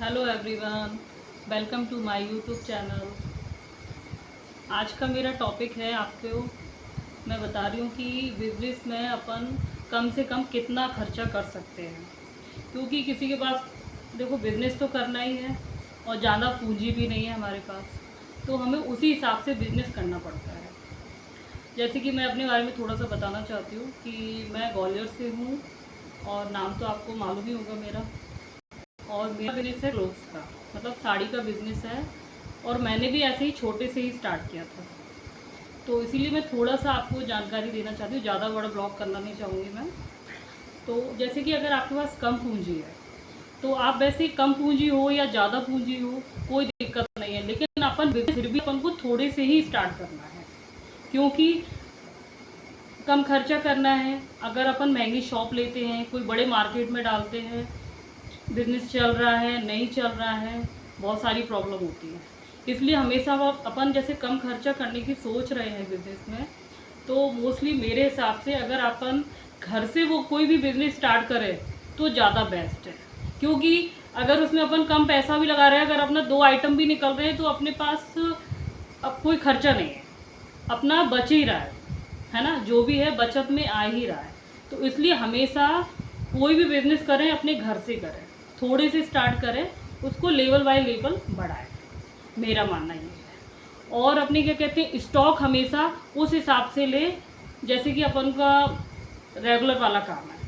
Hello everyone, welcome to my YouTube channel. आज का मेरा टॉपिक है, आपको मैं बता रही हूँ कि बिज़नेस में अपन कम से कम कितना खर्चा कर सकते हैं। क्योंकि किसी के पास देखो बिज़नेस तो करना ही है और ज़्यादा पूंजी भी नहीं है हमारे पास, तो हमें उसी हिसाब से बिज़नेस करना पड़ता है। जैसे कि मैं अपने बारे में थोड़ा सा बताना चाहती हूँ कि मैं ग्वालियर से हूँ और नाम तो आपको मालूम ही होगा मेरा। और मेरा बिजनेस है क्लोथ्स का, मतलब साड़ी का बिज़नेस है। और मैंने भी ऐसे ही छोटे से ही स्टार्ट किया था, तो इसीलिए मैं थोड़ा सा आपको जानकारी देना चाहती हूँ। ज़्यादा बड़ा ब्लॉग करना नहीं चाहूँगी मैं। तो जैसे कि अगर आपके पास कम पूंजी है तो आप वैसे कम पूंजी हो या ज़्यादा पूंजी हो कोई दिक्कत नहीं है, लेकिन अपन बिजनेस फिर भी अपन को थोड़े से ही स्टार्ट करना है, क्योंकि कम खर्चा करना है। अगर अपन महंगी शॉप लेते हैं, कोई बड़े मार्केट में डालते हैं, बिज़नेस चल रहा है नहीं चल रहा है, बहुत सारी प्रॉब्लम होती है। इसलिए हमेशा वो अपन जैसे कम खर्चा करने की सोच रहे हैं बिज़नेस में, तो मोस्टली मेरे हिसाब से अगर अपन घर से वो कोई भी बिज़नेस स्टार्ट करें तो ज़्यादा बेस्ट है। क्योंकि अगर उसमें अपन कम पैसा भी लगा रहे हैं, अगर अपना 2 आइटम भी निकल रहे हैं तो अपने पास अब कोई खर्चा नहीं है, अपना बच ही रहा है ना, जो भी है बचत में आ ही रहा है। तो इसलिए हमेशा कोई भी बिज़नेस करें अपने घर से करें, थोड़े से स्टार्ट करें, उसको लेवल बाय लेवल बढ़ाएं, मेरा मानना ये है। और अपने क्या कहते हैं, स्टॉक हमेशा उस हिसाब से ले जैसे कि अपन का रेगुलर वाला काम है।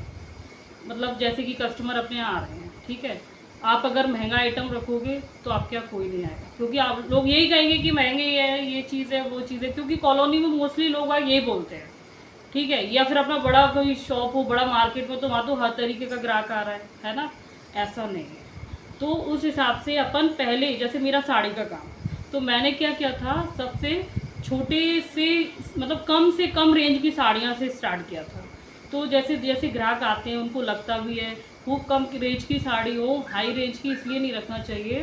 मतलब जैसे कि कस्टमर अपने यहाँ आ रहे हैं, ठीक है, आप अगर महंगा आइटम रखोगे तो आपके यहाँ कोई नहीं आएगा, क्योंकि आप लोग यही कहेंगे कि महंगे है, ये चीज़ है वो चीज़ है। क्योंकि कॉलोनी में मोस्टली लोग यही बोलते हैं, ठीक है। या फिर अपना बड़ा कोई शॉप हो बड़ा मार्केट में, तो वहाँ तो हर तरीके का ग्राहक आ रहा है ना, ऐसा नहीं है। तो उस हिसाब से अपन पहले, जैसे मेरा साड़ी का काम, तो मैंने क्या किया था, सबसे छोटे से मतलब कम से कम रेंज की साड़ियाँ से स्टार्ट किया था। तो जैसे जैसे ग्राहक आते हैं उनको लगता भी है खूब कम रेंज की साड़ी हो, हाई रेंज की इसलिए नहीं रखना चाहिए,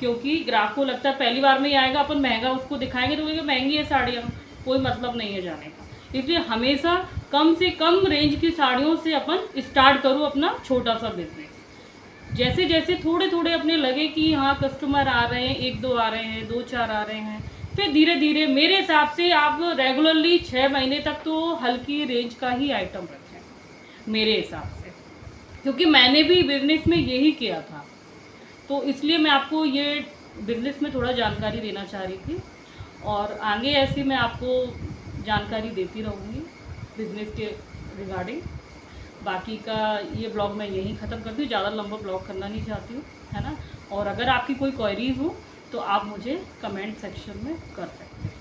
क्योंकि ग्राहक को लगता है पहली बार में ही आएगा, अपन महंगा उसको दिखाएंगे तो बोलेंगे महंगी है साड़ियाँ, कोई मतलब नहीं है जाने का। इसलिए हमेशा कम से कम रेंज की साड़ियों से अपन स्टार्ट करो अपना छोटा सा बिजनेस। जैसे जैसे थोड़े थोड़े अपने लगे कि हाँ कस्टमर आ रहे हैं, 1-2 आ रहे हैं, 2-4 आ रहे हैं, फिर धीरे धीरे मेरे हिसाब से आप रेगुलरली 6 महीने तक तो हल्की रेंज का ही आइटम रखें मेरे हिसाब से। क्योंकि मैंने भी बिजनेस में यही किया था, तो इसलिए मैं आपको ये बिज़नेस में थोड़ा जानकारी देना चाह रही थी। और आगे ऐसे मैं आपको जानकारी देती रहूँगी बिज़नेस के रिगार्डिंग। बाकी का ये ब्लॉग मैं यहीं ख़त्म करती हूँ, ज़्यादा लंबा ब्लॉग करना नहीं चाहती हूँ, है ना। और अगर आपकी कोई क्वेरीज हो तो आप मुझे कमेंट सेक्शन में कर सकते हैं।